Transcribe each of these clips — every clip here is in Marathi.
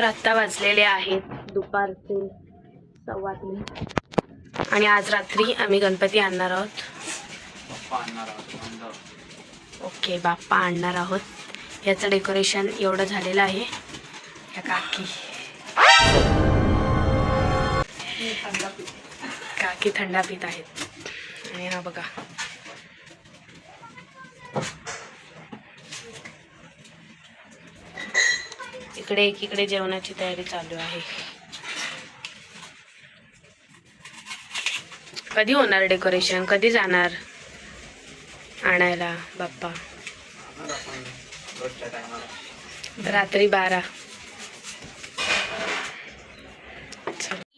आत्ता वाजलेले आहेत दुपारचे 3:15 आणि आज रात्री आम्ही गणपती आणणार आहोत. ओके, बाप्पा आणणार आहोत. याचं डेकोरेशन एवढं झालेलं आहे. या काकी थंडा पीत आहेत. आणि हा बघा, इकडे एकीकडे जेवणाची तयारी चालू आहे. कधी होणार डेकोरेशन? कधी जाणार आणायला बाप्पा? रात्री 12.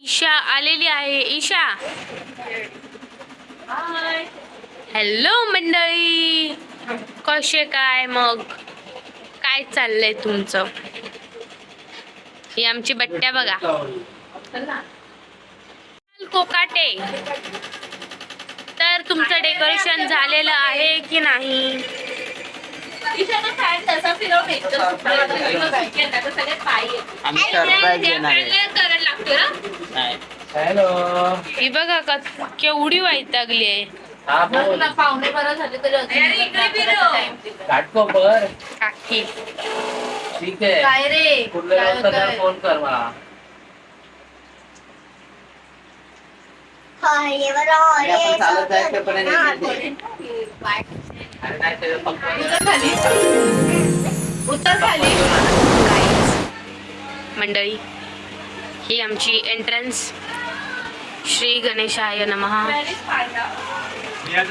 ईशा आलेली आहे. ईशा, हॅलो मंडळी, कसे काय मग? काय चाललंय तुमचं? ही आमची बट्ट्या बघा. कोकाटे, तर तुमचं डेकोरेशन झालेलं आहे की नाही? ही बघा का केवढी वैतागली आहे. पाहुणे बरं झाले तरी काकी. ठीक आहे, काय रे, फोन कर मला. मंडळी, ही आमची एंट्रन्स. श्री गणेशाय नमः.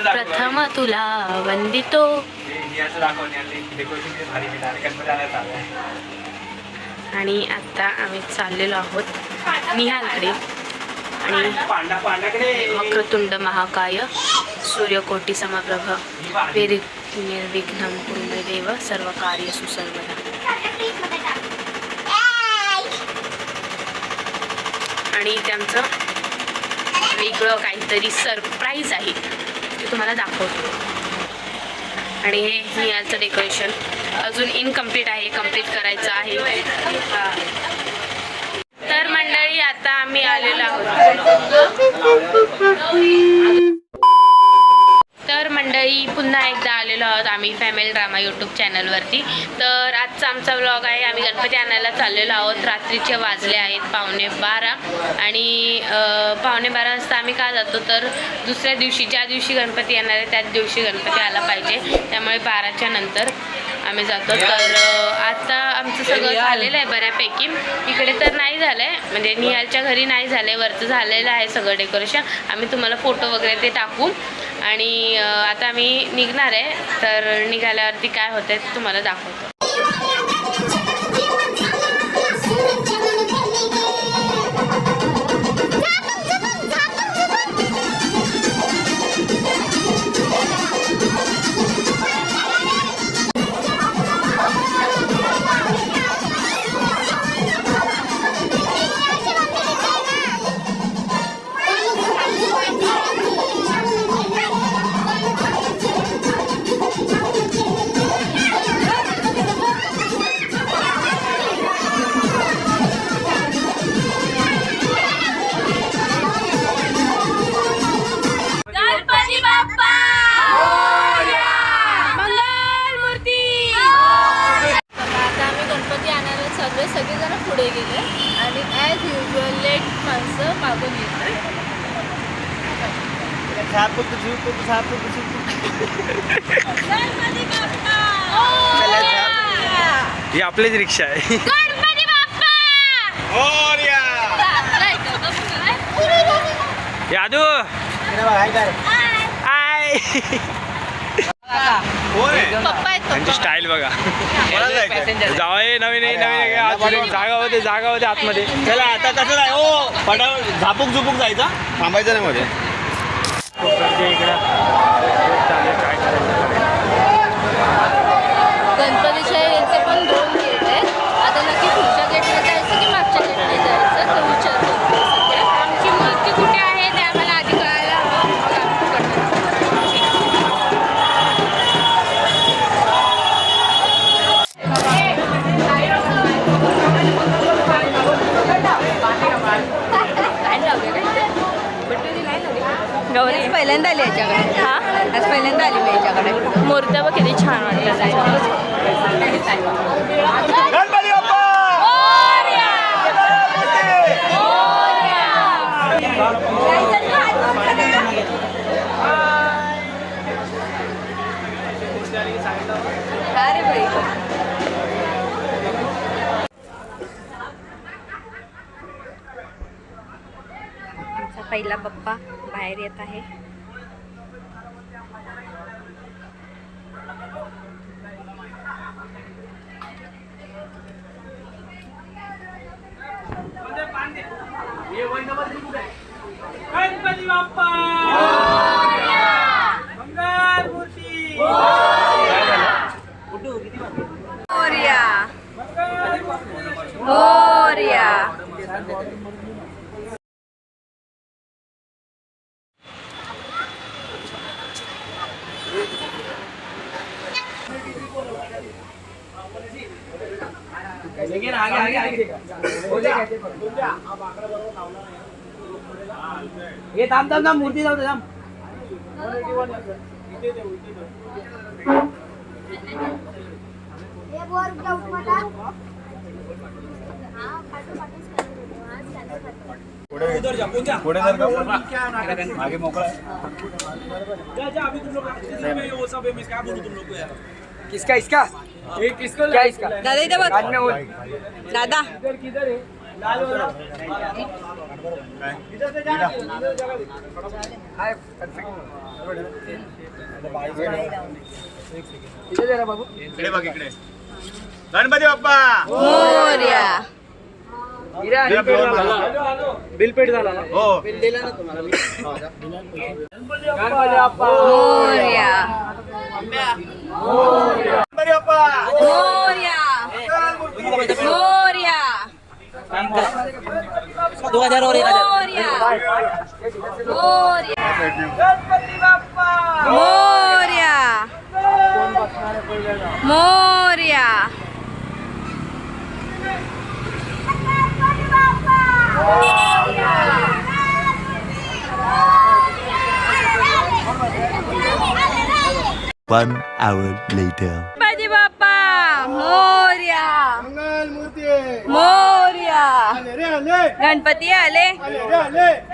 प्रथम तुला वंदितो. आणि आता आम्ही चाललेलो आहोत निहालकडे. आणि वक्रतुंड महाकाय सूर्यकोटी समप्रभ निर्विघ्नं कुरु मे देव सर्व कार्येषु सर्वदा. आणि त्यांचं वेगळं काहीतरी सरप्राईज आहे ते तुम्हाला दाखवतो. आणि हे निहालचं डेकोरेशन अजून इनकम्प्लीट आहे, कम्प्लीट करायचं आहे. तर मंडळी, आता आम्ही आलेलो आहोत. तर मंडळी, पुन्हा एकदा आलेलो आहोत आम्ही फॅमिली ड्रामा यूट्यूब चॅनलवरती. तर आजचा आमचा व्लॉग आहे. आम्ही गणपती आणायला चाललेलो आहोत. रात्रीचे वाजले आहेत 12:15. आणि 12:15 वाजता आम्ही का जातो, तर दुसऱ्या दिवशी, ज्या दिवशी गणपती येणार आहे त्याच दिवशी गणपती आला पाहिजे. त्यामुळे 12च्या नंतर आम्ही जातो. तर आता आमचं सगळं झालेलं आहे बऱ्यापैकी. इकडे तर नाही झालं आहे, म्हणजे निहालच्या घरी नाही झालं आहे, वरचं झालेलं आहे सगळं डेकोरेशन. आम्ही तुम्हाला फोटो वगैरे ते टाकू. आणि आता आम्ही निघणार आहे. तर निघाल्यावरती काय होतं ते तुम्हाला दाखवतो. सगळेजण पुढे गेले आणि ॲज युजल लेट माणसं मागून येतात. ही आपलीच रिक्षा आहे. गणपती बाप्पा यादू त्यांची स्टाईल बघा. जावं नवीन जागा होते आतमध्ये. चला आता कसं जाय हो, फटाफट झापूक झुपूक जायचा, थांबायचं नाही मध्ये. गणपतीच्या इथे पण 2 गेट आहेत. आता नक्की पुढच्या गेटला जायचं की मागच्या गेटला जायचं तो विचार करतो. आमची मूर्ती कुठे आहे ते आम्हाला आधी कळायला हवं. मग आम्ही पहिल्यांदा आली याच्याकडे. हा आज पहिल्यांदा आली मी याच्याकडे. मूर्त्या बघ किती छान वाटतात त्याच्यावर. गणपती बाप्पा अरे बाई. आमचा पहिला बाप्पा बाहेर येत आहे. गणपती बाप्पा मंगल मूर्ती मोरया मोरया. हे थांब थांब थांब मूर्ती जाऊ दे थांब. पुढे जर का मागे मोकळा किसका इसका क्या इसका दादा इथे बघ. बाद में हो. दादा इथे जरा बाबू. इकडे बघ इकडे. गणपती बाप्पा मोरया. बिल पेड झाला ना. हो गणपती बाप्पा मोरया गणपती बाप्पा मोरया मोरया 2000 और 1000. Morya Morya Ganpati Bappa Morya Morya. One hour later. Ganpati Bappa Morya Morya. Ganpati आले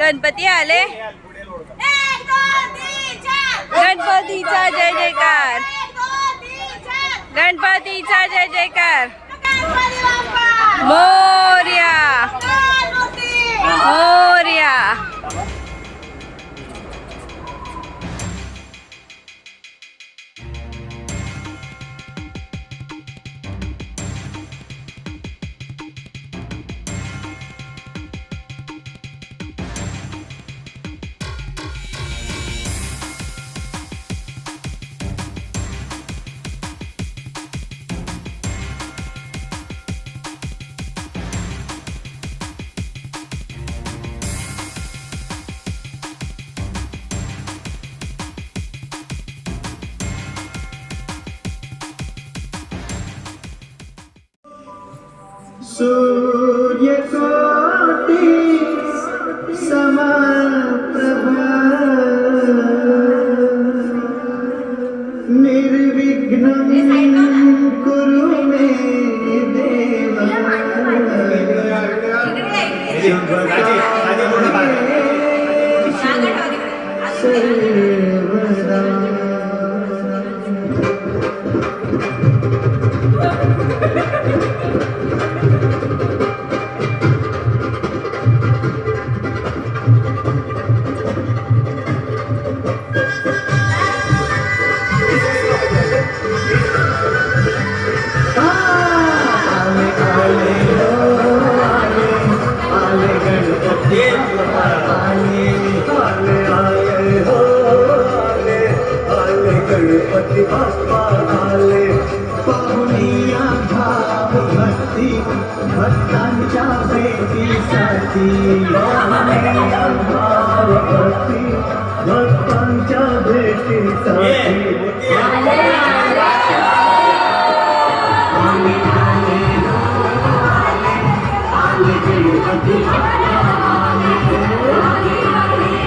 गणपती आले. गणपतीचा जय जयकार गणपतीचा जय जयकार. मोरया मोरया.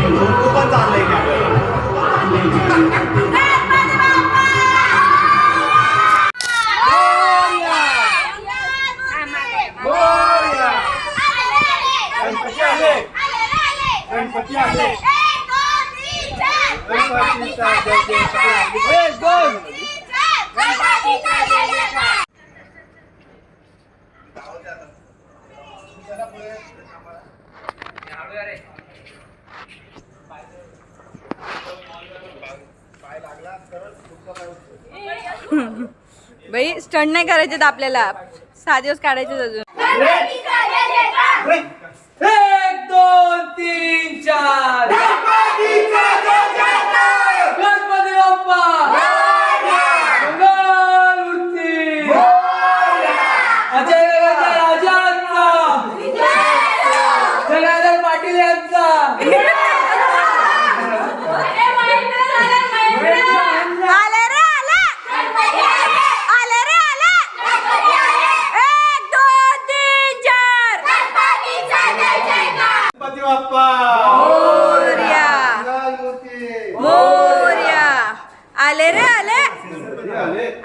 लोक पण चाललंय बाई स्टंट नाही करायचे आपल्याला 6 दिवस काढायचे अजून. 1 2 3 4 गणपती बाप्पा मंगलमूर्ती अजय राजांचा जनार्दन पाटील यांचा आले रे आले आले रे आले 1 2 3 4 गणपती बाप्पा मोरया मोरया आले रे आले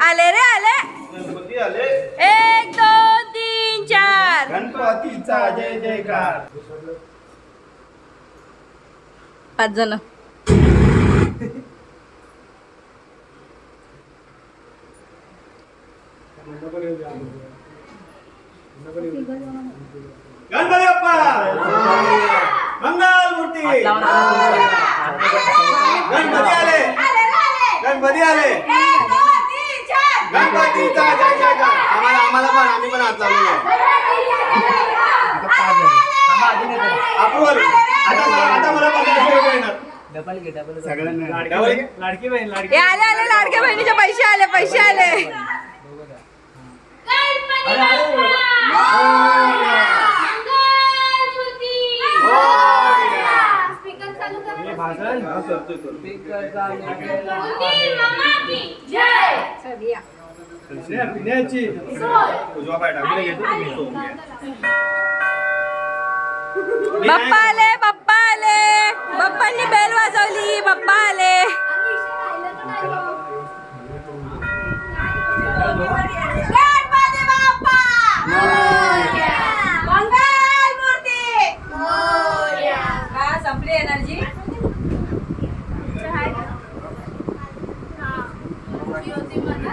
आले रे आले गणपती आले 1 2 3 4 गणपतीचा जय जयकार 5 जण. गणपती बाप्पा मंगलमूर्ती गणपती आले गणपती आले गणपतीचा जय जयकार आम्हाला पण आम्ही पण हात लावलेला आहे. आता मला 1500 रुपये येणार. लाडकी बहीण हे आले आले लाडक्या बहिणीचे पैसे आले पैसे आले. स्पीकर चालू करा. पिण्याची उजवा पाय टाकून घेतो बाप्पा आले बाप्पा आले बाप्पांनी बेल वाजवली बाप्पा आले. गणपती बाप्पा मंगलमूर्ती का संपली एनर्जी. होती म्हणा.